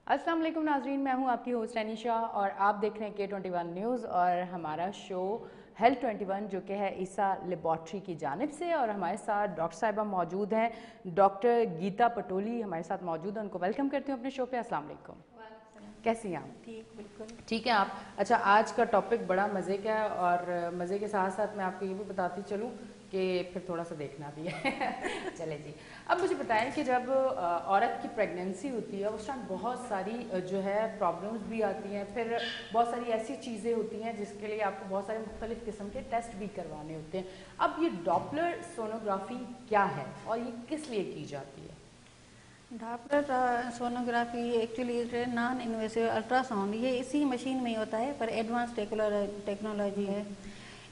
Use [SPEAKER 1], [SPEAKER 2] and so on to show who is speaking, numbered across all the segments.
[SPEAKER 1] अस्सलाम वालेकुम नाजरीन, मैं हूं आपकी होस्ट अनीशा और आप देख रहे हैं K21 न्यूज़ और हमारा शो हेल्थ 21 जो कि है ईसा लेबॉर्ट्री की जानिब से। और हमारे साथ डॉक्टर साहिबा मौजूद हैं, डॉक्टर गीता पटोली हमारे साथ मौजूद हैं। उनको वेलकम करती हूँ अपने शो पे। अस्सलाम वालेकुम, कैसी हैं आप?
[SPEAKER 2] ठीक, बिल्कुल
[SPEAKER 1] ठीक है आप। अच्छा, आज का टॉपिक बड़ा मज़े का है और मज़े के साथ साथ मैं आपको ये भी बताती चलूँ कि फिर थोड़ा सा देखना भी है चले जी, अब मुझे बताएं कि जब औरत की प्रेगनेंसी होती है उस टाइम बहुत सारी जो है प्रॉब्लम्स भी आती हैं, फिर बहुत सारी ऐसी चीज़ें होती हैं जिसके लिए आपको बहुत सारे मुख्तलिफ़ किस्म के टेस्ट भी करवाने होते हैं। अब ये डॉपलर सोनोग्राफी क्या है और ये किस लिए की जाती है?
[SPEAKER 2] Doppler sonography actually non invasive ultrasound, ये इसी मशीन में ही होता है पर एडवांस टेक्नोलॉजी है।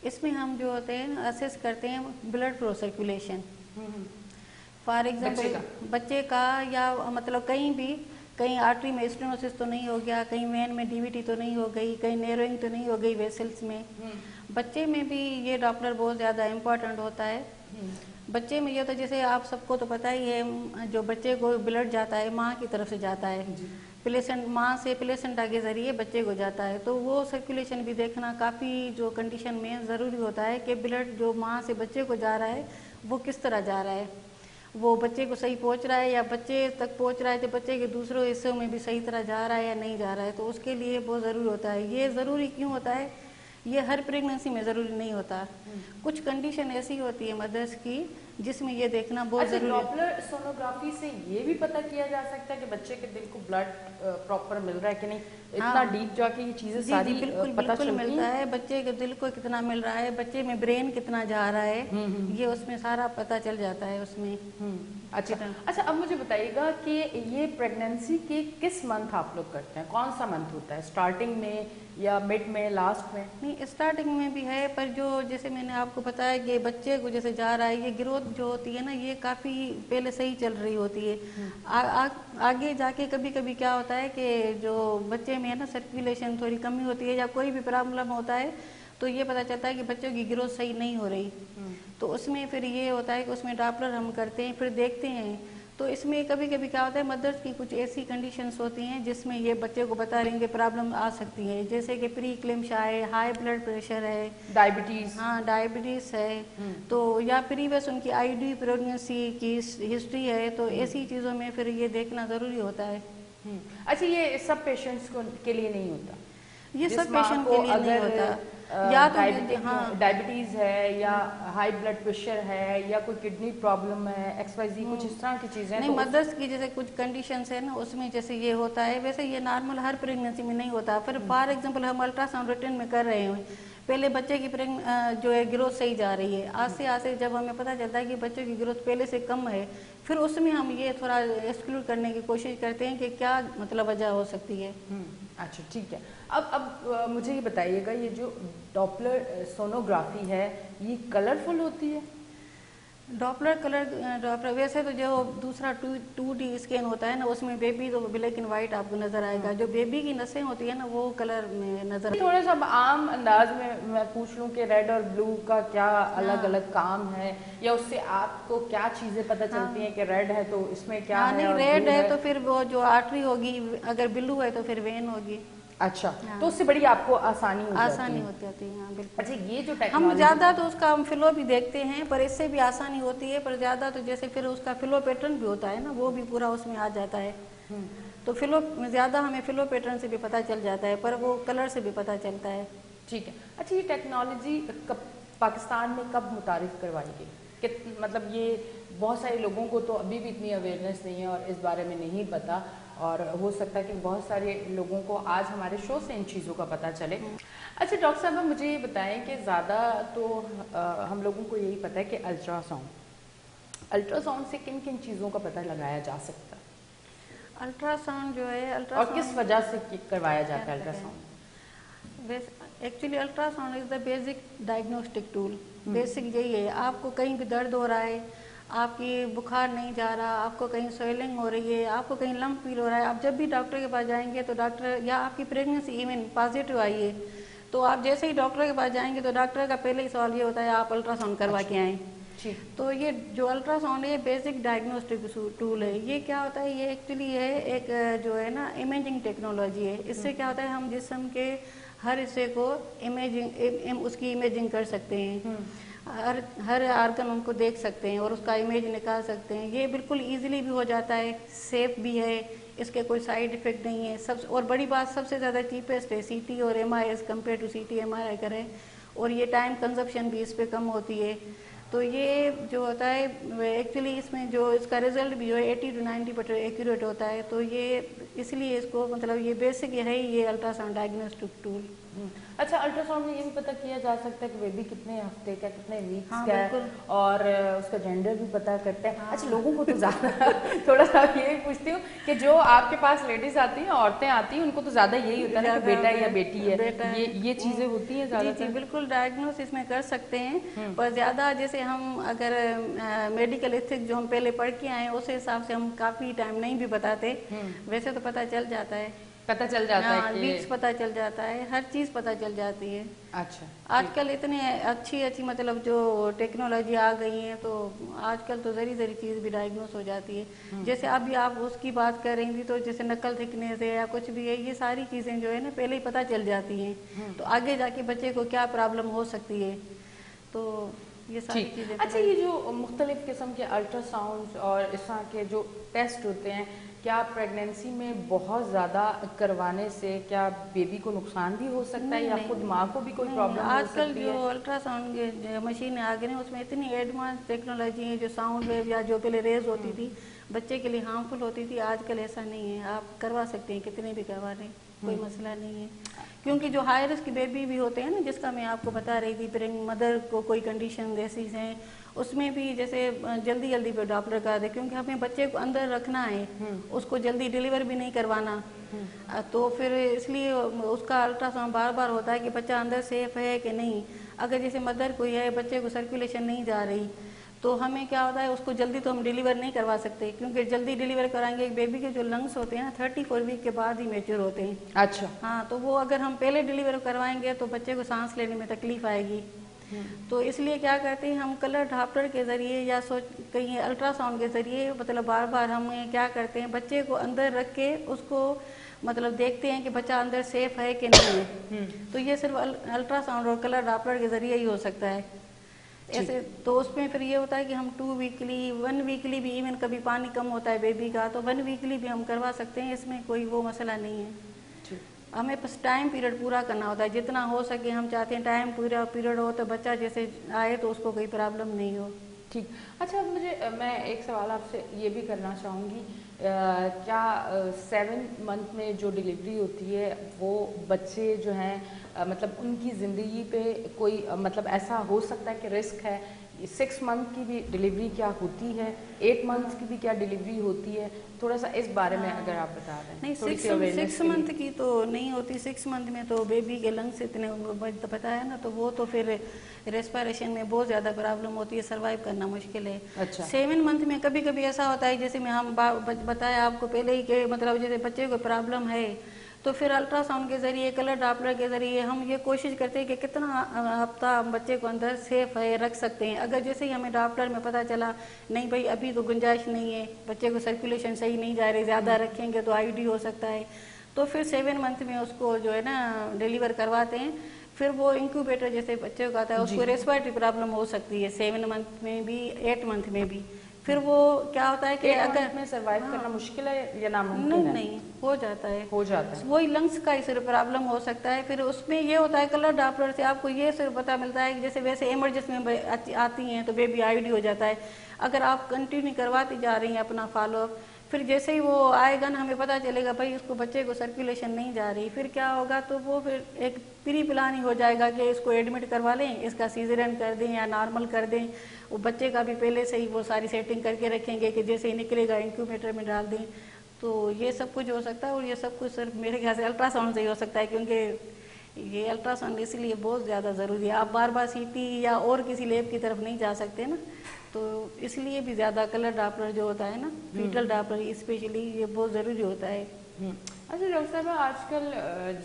[SPEAKER 2] इसमें हम जो होते हैं असेस करते हैं blood flow circulation. For example बच्चे का या मतलब कहीं आर्टरी में स्टेनोसिस तो नहीं हो गया, कहीं वेन में डीवीटी तो नहीं हो गई, कहीं नैरोइंग तो नहीं हो गई वेसल्स में। बच्चे में भी ये डॉपलर बहुत ज़्यादा इम्पोर्टेंट होता है। बच्चे में ये तो जैसे आप सबको तो पता ही है, जो बच्चे को ब्लड जाता है माँ की तरफ से जाता है, प्लेसेंट माँ से प्लेसेंटा के ज़रिए बच्चे को जाता है, तो वो सर्कुलेशन भी देखना काफ़ी जो कंडीशन में ज़रूरी होता है कि ब्लड जो माँ से बच्चे को जा रहा है वो किस तरह जा रहा है, वो बच्चे को सही पहुंच रहा है या बच्चे तक पहुंच रहा है तो बच्चे के दूसरों हिस्सों में भी सही तरह जा रहा है या नहीं जा रहा है। तो उसके लिए बहुत ज़रूरी होता है। ये ज़रूरी क्यों होता है? ये हर प्रेगनेंसी में ज़रूरी नहीं होता। कुछ कंडीशन ऐसी होती है मदर्स की जिसमें ये देखना बहुत ज़रूरी है।
[SPEAKER 1] डॉपलर सोनोग्राफी से ये भी पता किया जा सकता है कि बच्चे के दिल को ब्लड प्रॉपर मिल रहा है कि नहीं? इतना डीप जाके ये चीजें सारी
[SPEAKER 2] बिल्कुल मिलता है। बच्चे के दिल को कितना मिल रहा है, बच्चे में ब्रेन कितना जा रहा है, ये उसमें सारा पता चल जाता है उसमें।
[SPEAKER 1] अच्छा, अब मुझे बताइएगा कि ये प्रेगनेंसी के किस मंथ आप लोग करते हैं? कौन सा मंथ होता है, स्टार्टिंग में या मिड में, लास्ट में?
[SPEAKER 2] नहीं, स्टार्टिंग में भी है, पर जो जैसे मैंने आपको बताया कि बच्चे को जैसे जा रहा है, ये ग्रोथ जो होती है ना, ये काफ़ी पहले सही चल रही होती है। आगे जाके कभी कभी क्या होता है कि जो बच्चे में है ना सर्कुलेशन थोड़ी कमी होती है या कोई भी प्रॉब्लम होता है तो ये पता चलता है कि बच्चों की ग्रोथ सही नहीं हो रही, तो उसमें फिर ये होता है कि उसमें डॉपलर हम करते हैं, फिर देखते हैं। तो इसमें कभी कभी क्या होता है, मदर्स की कुछ ऐसी कंडीशंस होती हैं जिसमें ये बच्चे को बता रहे हैं कि प्रॉब्लम आ सकती है, जैसे कि प्री क्लेम्शिया है, हाई ब्लड प्रेशर है,
[SPEAKER 1] डायबिटीज,
[SPEAKER 2] हाँ डायबिटीज है, तो या प्रीवियस उनकी आईडी प्रेगनेंसी की हिस्ट्री है, तो ऐसी चीज़ों में फिर ये देखना ज़रूरी होता है।
[SPEAKER 1] अच्छा, ये सब पेशेंट्स के लिए नहीं होता?
[SPEAKER 2] ये सब पेशेंट के लिए नहीं होता। या तो
[SPEAKER 1] डायबिटीज है या हाई ब्लड प्रेशर है या कोई किडनी प्रॉब्लम है, XYZ कुछ इस तरह की चीजें
[SPEAKER 2] नहीं, मदर्स की जैसे कुछ कंडीशंस है ना उसमें जैसे ये होता है, वैसे ये नॉर्मल हर प्रेगनेंसी में नहीं होता। फिर फॉर एग्जांपल हम अल्ट्रासाउंड रिटर्न में कर रहे हैं, पहले बच्चे की जो है ग्रोथ सही जा रही है, आस्ते आस्ते जब हमें पता चलता है कि बच्चों की ग्रोथ पहले से कम है, फिर उसमें हम ये थोड़ा एक्सक्लूड करने की कोशिश करते हैं कि क्या मतलब वजह हो सकती है।
[SPEAKER 1] अच्छा, ठीक है। अब मुझे ये बताइएगा, ये जो डॉपलर सोनोग्राफी है ये कलरफुल होती है?
[SPEAKER 2] डॉपलर वैसे तो जो दूसरा 2D स्कैन होता है ना उसमें बेबी तो ब्लैक एंड वाइट आपको नजर आएगा, जो बेबी की नसें होती है ना वो कलर में नजर।
[SPEAKER 1] थोड़ा सा आम अंदाज में मैं पूछ लूं कि रेड और ब्लू का क्या अलग अलग काम है, या उससे आपको क्या चीजें पता चलती हैं कि रेड है तो इसमें क्या है?
[SPEAKER 2] नहीं, रेड है तो फिर वो जो आर्टरी होगी, अगर ब्लू है तो फिर वेन होगी।
[SPEAKER 1] अच्छा, तो उससे बड़ी आपको आसानी
[SPEAKER 2] होती है। हाँ बिल्कुल।
[SPEAKER 1] अच्छा, ये जो
[SPEAKER 2] हम ज़्यादा तो उसका हम फ्लो भी देखते हैं, पर इससे भी आसानी होती है, पर ज़्यादा तो जैसे फिर उसका फ्लो पैटर्न भी होता है ना, वो भी पूरा उसमें आ जाता है। तो फ्लो ज़्यादा हमें फ्लो पैटर्न से भी पता चल जाता है, पर वो कलर से भी पता चलता है।
[SPEAKER 1] ठीक है। अच्छा, ये टेक्नोलॉजी पाकिस्तान में कब मुतारिफ करवाई गई? कि मतलब ये बहुत सारे लोगों को तो अभी भी इतनी अवेयरनेस नहीं है और इस बारे में नहीं पता, और हो सकता है कि बहुत सारे लोगों को आज हमारे शो से इन चीज़ों का पता चले। अच्छा डॉक्टर साहब, मुझे ये बताएं कि ज़्यादा तो हम लोगों को यही पता है कि अल्ट्रासाउंड से किन किन चीज़ों का पता लगाया जा सकता है?
[SPEAKER 2] अल्ट्रासाउंड जो है,
[SPEAKER 1] और किस वजह से करवाया जाता है ultrasound?
[SPEAKER 2] Actually ultrasound is the basic diagnostic tool. Basic यही है, आपको कहीं भी दर्द हो रहा है, आपकी बुखार नहीं जा रहा, आपको कहीं स्वेलिंग हो रही है, आपको कहीं लंप फील हो रहा है, आप जब भी डॉक्टर के पास जाएंगे तो डॉक्टर, या आपकी प्रेगनेंसी इवन पॉजिटिव आई है तो आप जैसे ही डॉक्टर के पास जाएंगे तो डॉक्टर का पहले ही सवाल ये होता है आप अल्ट्रासाउंड करवा के आएँ। तो ये जो अल्ट्रासाउंड है बेसिक डायग्नोस्टिक टूल है। ये क्या होता है, ये एक्चुअली है एक जो है ना इमेजिंग टेक्नोलॉजी है। इससे क्या होता है, हम जिस्म के हर हिस्से को उसकी इमेजिंग कर सकते हैं, हर आर्गन उनको देख सकते हैं और उसका इमेज निकाल सकते हैं। ये बिल्कुल इजीली भी हो जाता है, सेफ भी है, इसके कोई साइड इफेक्ट नहीं है। और बड़ी बात सबसे ज़्यादा चीपेस्ट है, CT और MRI as compare to CT MRI करें, और ये टाइम कंजप्शन भी इस पे कम होती है। तो ये जो होता है एक्चुअली इसमें जो इसका रिजल्ट भी जो है 80 to 90% एक्यूरेट होता है। तो ये इसलिए इसको मतलब ये बेसिक है ये अल्ट्रासाउंड डायग्नोस्टिक टूल।
[SPEAKER 1] अच्छा, अल्ट्रासाउंड में ये भी पता किया जा सकता है कि बेबी कितने हफ्ते का, कितने वीक्स का है,
[SPEAKER 2] बिल्कुल।
[SPEAKER 1] और उसका जेंडर भी पता करते हैं। अच्छा, लोगों को तो ज़्यादा थोड़ा सा ये पूछती हूँ कि जो आपके पास लेडीज आती हैं, औरतें आती हैं, उनको तो ज़्यादा यही होता है कि बेटा या बेटी है, ये चीज़ें होती हैं ज़्यादा।
[SPEAKER 2] जी बिल्कुल, डायग्नोसिस में कर सकते हैं, पर ज़्यादा जैसे हम अगर मेडिकल एथिक्स जो हम पहले पढ़ के आए उस हिसाब से हम काफ़ी टाइम नहीं भी बताते। वैसे तो पता चल जाता है,
[SPEAKER 1] पता चल जाता है कि
[SPEAKER 2] वीक्स पता चल जाता है, हर चीज़ पता चल जाती है।
[SPEAKER 1] अच्छा,
[SPEAKER 2] आजकल इतने अच्छी मतलब जो टेक्नोलॉजी आ गई है, तो आजकल तो जरी चीज़ भी डायग्नोस हो जाती है। जैसे अभी आप उसकी बात कर रही थी, तो जैसे नकल थिकनेस है या कुछ भी है, ये सारी चीज़ें जो है ना पहले ही पता चल जाती हैं। तो आगे जाके बच्चे को क्या प्रॉब्लम हो सकती है, तो ये सारी चीज़ें।
[SPEAKER 1] अच्छा, ये जो मुख्तलिफ किस्म के अल्ट्रासाउंड और इस तरह के जो टेस्ट होते हैं, क्या प्रेगनेंसी में बहुत ज़्यादा करवाने से क्या बेबी को नुकसान भी हो सकता है, या खुद माँ को भी कोई प्रॉब्लम हो सकती है?
[SPEAKER 2] आजकल जो अल्ट्रासाउंड की मशीन आ गई है उसमें इतनी एडवांस टेक्नोलॉजी है, जो साउंड वेव या जो पहले रेज होती थी बच्चे के लिए हार्मफुल होती थी, आजकल ऐसा नहीं है। आप करवा सकते हैं, कितने भी करवा लें, कोई मसला नहीं है। क्योंकि जो हाई रिस्क बेबी भी होते हैं ना, जिसका मैं आपको बता रही थी, प्रेग्नेंट मदर को कोई कंडीशन जैसी हैं, उसमें भी जैसे जल्दी पे डॉप्लर करा दे, क्योंकि हमें बच्चे को अंदर रखना है, उसको जल्दी डिलीवर भी नहीं करवाना। तो फिर इसलिए उसका अल्ट्रासाउंड बार होता है कि बच्चा अंदर सेफ है कि नहीं। अगर जैसे मदर कोई है, बच्चे को सर्कुलेशन नहीं जा रही, तो हमें क्या होता है, उसको जल्दी तो हम डिलीवर नहीं करवा सकते, क्योंकि जल्दी डिलीवर कराएंगे बेबी के जो लंग्स होते हैं ना 34 वीक के बाद ही मैच्योर होते हैं। अच्छा, हाँ, तो वो अगर हम पहले डिलीवर करवाएंगे तो बच्चे को सांस लेने में तकलीफ आएगी। तो इसलिए क्या करते हैं हम, कलर डॉप्लर के जरिए या कहीं अल्ट्रासाउंड के जरिए, मतलब बार हम क्या करते हैं, बच्चे को अंदर रख के उसको मतलब देखते हैं कि बच्चा अंदर सेफ है कि नहीं है। तो ये सिर्फ अल्ट्रासाउंड और कलर डॉप्लर के जरिए ही हो सकता है ऐसे। तो उसमें फिर ये होता है कि हम 2 वीकली 1 वीकली भी, इवन कभी पानी कम होता है बेबी का तो 1 वीकली भी हम करवा सकते हैं, इसमें कोई वो मसला नहीं है। हमें बस टाइम पीरियड पूरा करना होता है, जितना हो सके हम चाहते हैं टाइम पूरा पीरियड हो, तो बच्चा जैसे आए तो उसको कोई प्रॉब्लम नहीं हो। ठीक।
[SPEAKER 1] अच्छा, मैं एक सवाल आपसे ये भी करना चाहूँगी, क्या 7 मंथ में जो डिलीवरी होती है वो बच्चे जो हैं मतलब उनकी ज़िंदगी पे कोई मतलब ऐसा हो सकता है कि रिस्क है? 6 मंथ की भी डिलीवरी क्या होती है, 8 मंथ की भी क्या डिलीवरी होती है? थोड़ा सा इस बारे में अगर आप बता दें।
[SPEAKER 2] नहीं, 6 मंथ की तो नहीं होती। 6 मंथ में तो बेबी के लंग्स इतने पता है ना, तो वो तो फिर रेस्पिरेशन में बहुत ज़्यादा प्रॉब्लम होती है, सर्वाइव करना मुश्किल है। अच्छा। 7 मंथ में कभी कभी ऐसा होता है, जैसे मैं हम बताया आपको पहले ही कि मतलब जैसे बच्चे को प्रॉब्लम है, तो फिर अल्ट्रासाउंड के ज़रिए, कलर डॉप्लर के ज़रिए हम ये कोशिश करते हैं कि कितना हफ्ता बच्चे को अंदर सेफ है रख सकते हैं। अगर जैसे ही हमें डॉप्लर में पता चला नहीं भाई अभी तो गुंजाइश नहीं है, बच्चे को सर्कुलेशन सही नहीं जा रही, ज़्यादा रखेंगे तो IUD हो सकता है, तो फिर 7 मंथ में उसको जो है ना डिलीवर करवाते हैं। फिर वो इंक्यूबेटर जैसे बच्चे को आता है, उसको रेस्पिरेटरी प्रॉब्लम हो सकती है 7 मंथ में भी, 8 मंथ में भी। फिर वो क्या होता है कि अगर
[SPEAKER 1] में सर्वाइव करना मुश्किल है या नामुमकिन है?
[SPEAKER 2] नहीं, हो जाता है,
[SPEAKER 1] वही
[SPEAKER 2] लंग्स का ही सिर्फ प्रॉब्लम हो सकता है। फिर उसमें ये होता है कलर डॉप्लर से आपको ये सिर्फ पता मिलता है कि जैसे वैसे इमरजेंसी में आती हैं तो बेबी IUD हो जाता है। अगर आप कंटिन्यू करवाती जा रही हैं अपना फॉलोअप, फिर जैसे ही वो आएगा ना हमें पता चलेगा भाई उसको बच्चे को सर्कुलेशन नहीं जा रही, फिर क्या होगा, तो वो फिर एक प्री प्लान ही हो जाएगा कि इसको एडमिट करवा लें, इसका सीजरियन कर दें या नॉर्मल कर दें। वो बच्चे का भी पहले से ही वो सारी सेटिंग करके रखेंगे कि जैसे ही निकलेगा इंक्यूबेटर में डाल दें। तो ये सब कुछ हो सकता है, और ये सब कुछ सिर्फ मेरे ख्याल से अल्ट्रासाउंड से ही हो सकता है, क्योंकि ये अल्ट्रासाउंड इसलिए बहुत ज़्यादा ज़रूरी है। आप बार बार CT या और किसी लैब की तरफ नहीं जा सकते ना, तो इसलिए भी ज़्यादा कलर डॉप्लर जो होता है ना, फीटल डॉप्लर स्पेशली, ये बहुत ज़रूरी होता है।
[SPEAKER 1] اچھا ڈاکٹر صاحب آج کل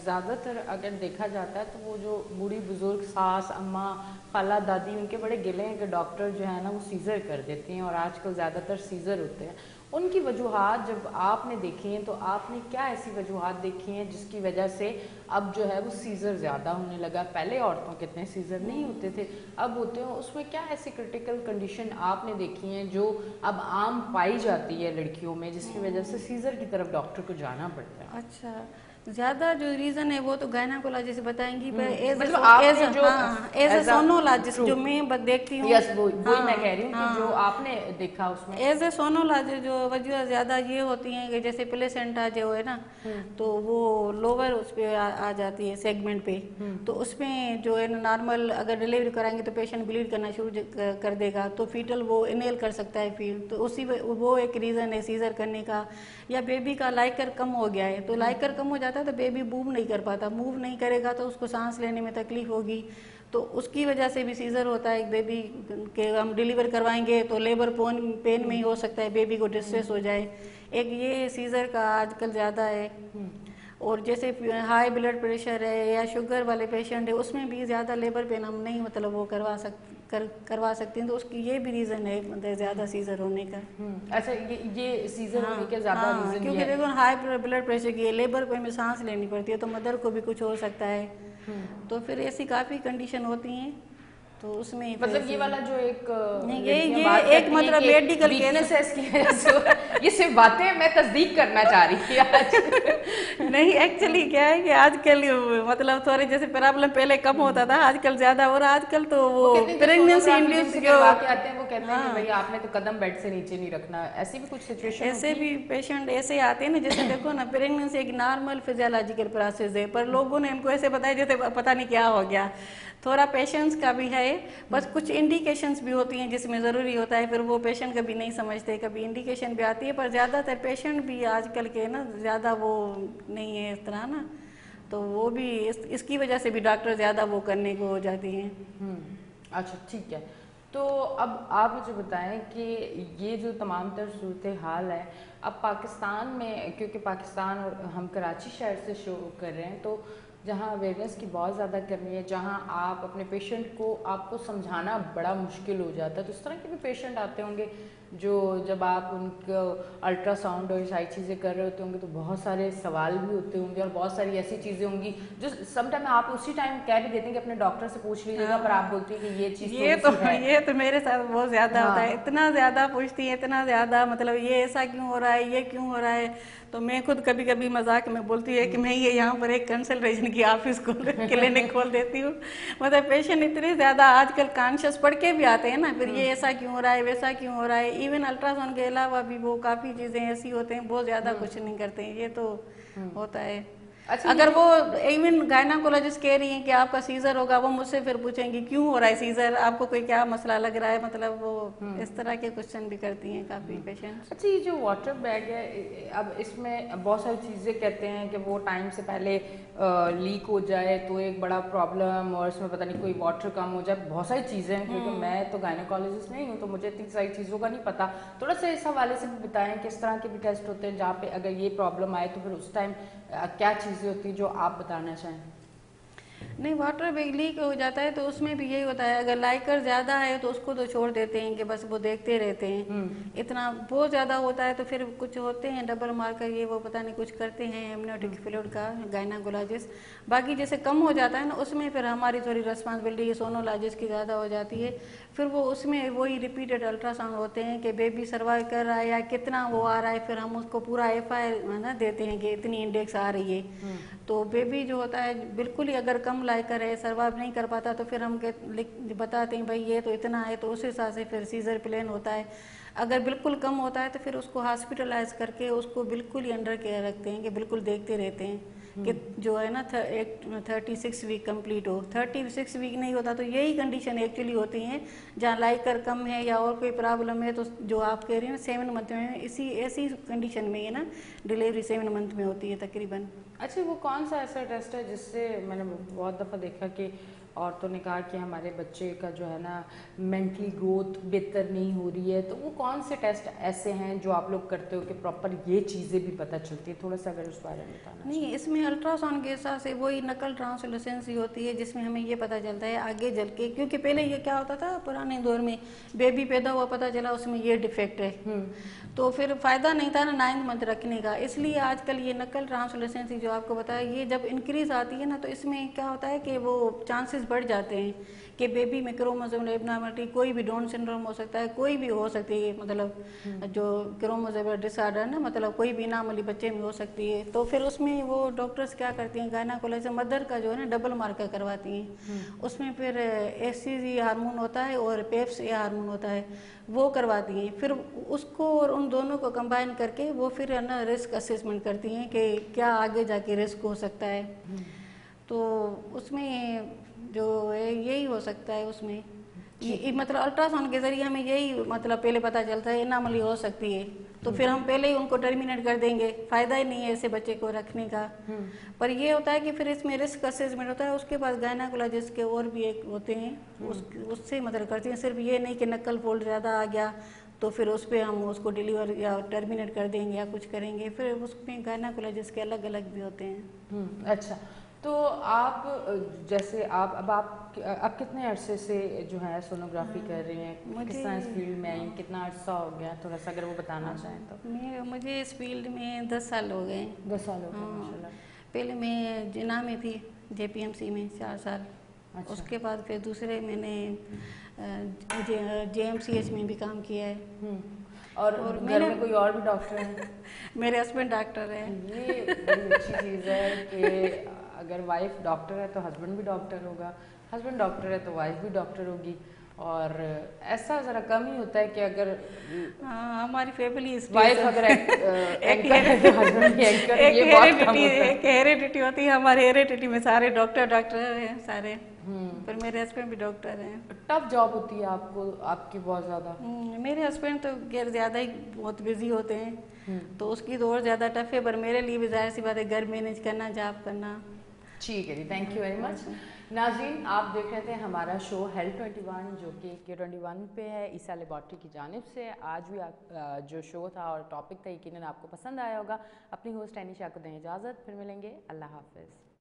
[SPEAKER 1] زیادہ تر اگر دیکھا جاتا ہے تو وہ جو بوڑھی بزرگ ساس اماں خالہ دادی ان کے بڑے گلے ہیں کہ ڈاکٹر جو ہے نا وہ سیزر کر دیتے ہیں، اور آج کل زیادہ تر سیزر ہوتے ہیں. ان کی وجوہات جب آپ نے دیکھی ہیں تو آپ نے کیا ایسی وجوہات دیکھی ہیں جس کی وجہ سے اب جو ہے وہ سیزر زیادہ ہونے لگا؟ پہلے عورتوں کے اتنے سیزر نہیں ہوتے تھے، اب ہوتے ہیں. اس میں کیا ایسی کرٹیکل کنڈیشن آپ نے دیکھی ہیں جو اب عام پائی جاتی ہے لڑکیوں میں جس کی وجہ سے سیزر کی طرف ڈاکٹر کو جانا پڑتا ہے؟
[SPEAKER 2] اچھا، زیادہ جو ریزن ہے وہ تو گائناکولوجسٹ بتائیں گی، پر ایز اے سونولوجسٹ جو میں دیکھتی ہوں،
[SPEAKER 1] وہی میں کہہ رہی ہوں کہ جو آپ نے دیکھا اس میں
[SPEAKER 2] ایز اے سونولوجسٹ جو وجہ زیادہ یہ ہوتی ہیں کہ جیسے پلیسنٹا جو ہے نا تو وہ لوور اس پہ آ جاتی ہے سیگمنٹ پہ، تو اس میں جو ہے نارمل اگر ڈلیوری کرائیں گے تو پیشنٹ بلیڈ کرنا شروع کر دے گا، تو فیٹل وہ انہیل کر سکتا ہے فیڈ، تو اسی وہ ایک ریزن ہے سیزر کرنے کا. یا بیبی کا لائکر کم ہو گیا ہے، تو لائکر کم ہو جاتا ہے تو بیبی موو نہیں کر پاتا، موو نہیں کرے گا تو اس کو سانس لینے میں تکلیف ہوگی، تو اس کی وجہ سے بھی سیزر ہوتا ہے. ایک بیبی کے ہم ڈیلیور کروائیں گے تو لیبر پین میں ہی ہو سکتا ہے، بیبی کو ڈسٹریس ہو جائے، ایک یہ سیزر کا آج کل زیادہ ہے. اور جیسے ہائی بلڈ پریشر ہے یا شوگر والے پیشنٹ ہے اس میں بھی زیادہ لیبر پین ہم نہیں مطلب وہ کروا سکتے ہیں، تو اس کی یہ بھی ریزن ہے مطلب زیادہ سیزر ہونے کا.
[SPEAKER 1] اچھا یہ سیزر ہونے کے زیادہ ریزن ہے
[SPEAKER 2] کیونکہ دیکھو ہائی بلڈ پریشر کی لیبر پین میں سانس لینی پڑتی ہے تو مدر کو بھی کچھ ہو سکتا ہے، تو پھر ایسی کافی کنڈیشن ہوتی ہیں. تو اس میں
[SPEAKER 1] مطلب یہ والا جو ایک
[SPEAKER 2] یہ ایک مطلب میڈیکل کیس ہے،
[SPEAKER 1] اس کی وجہ سے یہ صرف باتیں میں تصدیق کرنا چاہ رہی تھی آج.
[SPEAKER 2] نہیں ایکچولی کیا ہے کہ آج کل مطلب تھوڑے جیسے پرابلم پہلے کم ہوتا تھا آج کل زیادہ ہو رہا. آج کل تو وہ پریگنینسی انڈیوس جو
[SPEAKER 1] آتے ہیں وہ کہتے ہیں کہ بھائی آپ نے تو قدم بیڈ سے نیچے نہیں رکھنا، ایسی بھی کچھ سچویشن
[SPEAKER 2] ایسے بھی پیشنٹ ایسے آتے ہیں نا جیسے دیکھو نا پریگنینسی ایک نارمل فزیولوجیکل پروسیس ہے، پر لوگوں نے ان کو ایسے بتایا جیسے پتہ نہیں کیا ہو گیا. تھوڑا پیشنس کا بھی ہے، بس کچھ انڈیکیشنز بھی ہوتی ہیں جس میں ضروری ہوتا ہے، پھر وہ پیشنٹ کبھی نہیں سمجھتے، کبھی انڈیکیشن بھی آتی ہے، پر زیادہ تر پیشنٹ بھی آج کل کے نا زیادہ وہ نہیں ہے اس طرح نا، تو وہ بھی اس کی وجہ سے بھی ڈاکٹر زیادہ وہ کرنے کو ہو جاتی ہیں.
[SPEAKER 1] اچھا ٹھیک ہے. تو اب آپ مجھے بتائیں کہ یہ جو تمام تر صورتحال ہے اب پاکستان میں، کیونکہ پاکستان اور ہم کراچی شہر سے شروع کر رہے ہیں، تو جہاں اویئرنیس کی بہت زیادہ کرنی ہے، جہاں آپ اپنے پیشنٹ کو آپ کو سمجھانا بڑا مشکل ہو جاتا ہے، تو اس طرح کے بھی پیشنٹ آتے ہوں گے جو جب آپ ان کو الٹرا ساؤنڈ اور ساری چیزیں کر رہے ہوتے ہوں گے تو بہت سارے سوال بھی ہوتے ہوں گے اور بہت ساری ایسی چیزیں ہوں گی جو سم ٹائم آپ اسی ٹائم کہہ بھی دیتے ہیں کہ اپنے ڈاکٹر سے پوچھ لیجیے گا، پر آپ بولتی ہیں کہ یہ چیز
[SPEAKER 2] یہ تو میرے ساتھ بہت زیادہ ہوتا ہے، اتنا زیادہ پوچھتی ہے، اتنا زیادہ مطلب یہ ایسا کیوں ہو رہا ہے، یہ کیوں ہو رہا ہے. تو میں خود کبھی کبھی مذاق میں بولتی ہے کہ میں یہ یہاں پر ایک کنسلٹیشن کی آفس کلینک کھول دیتی ہوں. مطلب پیشنٹ اتنے زیادہ آج کل کانشیس پڑھ کے بھی آتے ہیں نا، پھر یہ ایسا کیوں ہو رہا ہے، ویسا کیوں ہو رہا ہے. ایون الٹرا ساؤنڈ کے علاوہ بھی وہ کافی چیزیں ایسی ہوتے ہیں، بہت زیادہ کچھ نہیں کرتے ہیں، یہ تو ہوتا ہے. اگر وہ ایون گائناکولوجسٹ کہہ رہی ہیں کہ آپ کا سیزر ہوگا، وہ مجھ سے پھر پوچھیں گی کیوں ہو رہا ہے سیزر، آپ کو کوئی کیا مسئلہ لگ رہا ہے، مطلب وہ اس طرح کے کوشچن بھی کرتی ہیں کافی پیشنٹس.
[SPEAKER 1] اچھا یہ جو واٹر بیگ ہے اب اس میں بہت ساری چیزیں کہتے ہیں کہ وہ ٹائم سے پہلے لیک ہو جائے تو ایک بڑا پرابلم، اور اس میں پتہ نہیں کوئی واٹر کم ہو جائے، بہت ساری چیزیں ہیں. کیونکہ میں تو گائناکولوجسٹ نہیں ہوں تو مجھے اتنی ساری چیزوں کا نہیں پتہ. تھوڑا سا اس حوالے سے بھی بتائیں کہ اس طرح کے بھی ٹیسٹ ہوتے ہیں جہاں پہ اگر یہ پرابلم آئے تو پھر اس ٹائم کیا چیزیں ہوتی ہیں جو آپ بتانا چاہیں.
[SPEAKER 2] نہیں واٹر بیگ لیک ہو جاتا ہے تو اس میں بھی یہی ہوتا ہے، اگر لائکر زیادہ ہے تو اس کو تو چھوڑ دیتے ہیں کہ بس وہ دیکھتے رہتے ہیں. اتنا بہت زیادہ ہوتا ہے تو پھر کچھ ہوتے ہیں ڈبل مارکر، یہ وہ پتہ نہیں کچھ کرتے ہیں ایمنیوٹک فلوئڈ کا گائناکولوجسٹ. باقی جیسے کم ہو جاتا ہے نا اس میں پھر ہماری تھوڑی رسپانسبلٹی سونولوجسٹ کی زیادہ ہو جاتی ہے. پھر وہ اس میں وہی ریپیٹڈ الٹرا ساؤنڈ ہوتے ہیں کہ بیبی سروائیو کر رہا ہے یا کتنا وہ آ رہا ہے، پھر ہم اس کو پورا ایف آئی نا دیتے ہیں کہ اتنی انڈیکس آ رہی ہے. تو بیبی جو ہوتا ہے بالکل ہی اگر کم لائکر ہے، سروائیو نہیں کر پاتا، تو پھر ہم بتاتے ہیں بھائی یہ تو اتنا ہے، تو اس حساب سے پھر سیزر پلان ہوتا ہے. اگر بالکل کم ہوتا ہے تو پھر اس کو ہاسپٹلائز کر کے اس کو بالکل ہی انڈر کیئر رکھتے ہیں کہ بالکل دیکھتے رہتے ہیں کہ جو ہے نا 36 ویک کمپلیٹ ہو. 36 ویک نہیں ہوتا تو یہی کنڈیشن ایکچولی ہوتی ہیں جہاں لائکر کم ہے یا اور کوئی پرابلم ہے، تو جو آپ کہہ رہے ہیں 7 منتھ میں ایسی کنڈیشن میں ہے نا ڈیلیوری 7 منتھ میں ہوتی ہے تقریباً.
[SPEAKER 1] اچھا وہ کون سا ایسا ٹیسٹ ہے جس سے میں نے بہت دفعہ دیکھا کہ عورتوں نے کہا کہ ہمارے بچے کا جو ہے نا مینٹلی گروتھ بہتر نہیں ہو رہی ہے، تو وہ کون سے ٹیسٹ ایسے ہیں جو آپ لوگ کرتے ہو کہ پراپر یہ چیزیں بھی پتہ چلتی ہے؟ تھوڑا سا اگر اس بارے میں بتانا
[SPEAKER 2] نہیں، اس میں الٹرا ساؤنڈ کے حساب سے وہی نقل ٹرانسلوسنسی ہوتی ہے جس میں ہمیں یہ پتہ چلتا ہے آگے چل کے، کیونکہ پہلے یہ کیا ہوتا تھا پرانے دور میں بیبی پیدا ہوا پتہ چلا اس میں یہ ڈیفیکٹ ہے، تو پھر فائدہ نہیں تھا نا 9 منتھ رکھنے کا، اس لیے آج کل یہ نقل ٹرانسلوسنسی جو آپ کو بتایا یہ جب انکریز آتی ہے نا تو اس میں کیا ہوتا ہے کہ وہ چانسز بڑھ جاتے ہیں کہ بیبی میں کروموزوم ایبنارملٹی کوئی بھی ڈاؤن سنڈروم ہو سکتا ہے، کوئی بھی ہو سکتی ہے، مطلب جو کروموزوم ڈس آرڈر نا مطلب کوئی بھی اناملی بچے میں ہو سکتی ہے، تو پھر اس میں وہ ڈاکٹرز کیا کرتی ہیں گائناکولوجسٹ مدر کا جو ہے نا ڈبل مارکر کرواتی ہیں، اس میں پھر ایس سی جی ہارمون ہوتا ہے اور پیپس اے ہارمون ہوتا ہے وہ کرواتی ہیں، پھر اس کو اور ان دونوں کو کمبائن کر کے وہ پھر ہے نا رسک اسسمنٹ کرتی ہیں کہ کیا آگے جا کے رسک ہو سکتا ہے، تو اس میں جو ہے یہی ہو سکتا ہے، اس میں مطلب الٹرا ساؤنڈ کے ذریعے ہمیں یہی مطلب پہلے پتہ چلتا ہے اناملی ہو سکتی ہے، تو پھر ہم پہلے ہی ان کو ٹرمینیٹ کر دیں گے، فائدہ ہی نہیں ہے ایسے بچے کو رکھنے کا، پر یہ ہوتا ہے کہ پھر اس میں رسک اسسمنٹ ہوتا ہے، اس کے بعد گائناکولوجسٹ کے اور بھی ایک ہوتے ہیں اس سے مطلب کرتی ہیں، صرف یہ نہیں کہ نکل فولڈ زیادہ آ گیا تو پھر اس پہ ہم اس کو ڈیلیور یا ٹرمینیٹ کر دیں گے یا کچھ کریں گے، پھر اس میں گائناکولوجسٹ کے الگ الگ بھی ہوتے ہیں۔
[SPEAKER 1] اچھا، تو آپ جیسے آپ کتنے عرصے سے جو ہے سونوگرافی کر رہی ہیں، کس طرح اس فیلڈ میں آئیں، کتنا عرصہ ہو گیا، تھوڑا سا اگر وہ بتانا چاہیں تو؟
[SPEAKER 2] مجھے اس فیلڈ میں 10 سال ہو گئے۔
[SPEAKER 1] 10 سال ہو گئے، ماشاء اللہ۔
[SPEAKER 2] پہلے میں جنا میں تھی جے پی ایم سی میں 4 سال، اس کے بعد پھر دوسرے میں نے جے ایم سی ایچ میں بھی کام کیا ہے،
[SPEAKER 1] اور گھر میں کوئی اور بھی ڈاکٹر ہیں؟
[SPEAKER 2] میرے ہسبینڈ ڈاکٹر ہیں۔
[SPEAKER 1] یہ بڑی اچھی چیز ہے کہ اگر وائف ڈاکٹر ہے تو ہسبینڈ بھی ڈاکٹر ہوگا، ہسبینڈ ڈاکٹر ہے تو وائف بھی ڈاکٹر ہوگی، اور ایسا ذرا کم ہی ہوتا ہے کہ اگر
[SPEAKER 2] ہماری فیملی
[SPEAKER 1] وائف اگر اینکر ہے تو ہسبینڈ بھی اینکر، یہ بہت کم ہوتا ہے۔
[SPEAKER 2] ایک ہیریڈیٹی ہوتی ہے، ہمارے ہیریڈیٹی میں سارے ڈاکٹر ہیں سارے، پھر میرے ہسبینڈ بھی ڈاکٹر ہیں۔
[SPEAKER 1] ٹف جاب ہوتی ہے آپ کی بہت زیادہ؟
[SPEAKER 2] میرے ہسبینڈ تو غیر زیادہ ہی بہت بزی ہوتے ہیں تو اس کی تو اور زیادہ ٹف ہے، پر میرے لیے بھی ظاہر سی بات ہے گھر مینیج کرنا، جاب کرنا۔
[SPEAKER 1] ٹھیک ہے جی، تھینک یو ویری مچ۔ ناظرین، آپ دیکھ رہے تھے ہمارا شو ہیلتھ 21 جو کہ K21 پہ ہے عیسیٰ لیبارٹری کی جانب سے۔ آج بھی جو شو تھا اور ٹاپک تھا یقیناً آپ کو پسند آیا ہوگا۔ اپنی ہوسٹ اینشا کو دیں اجازت، پھر ملیں گے، اللہ حافظ۔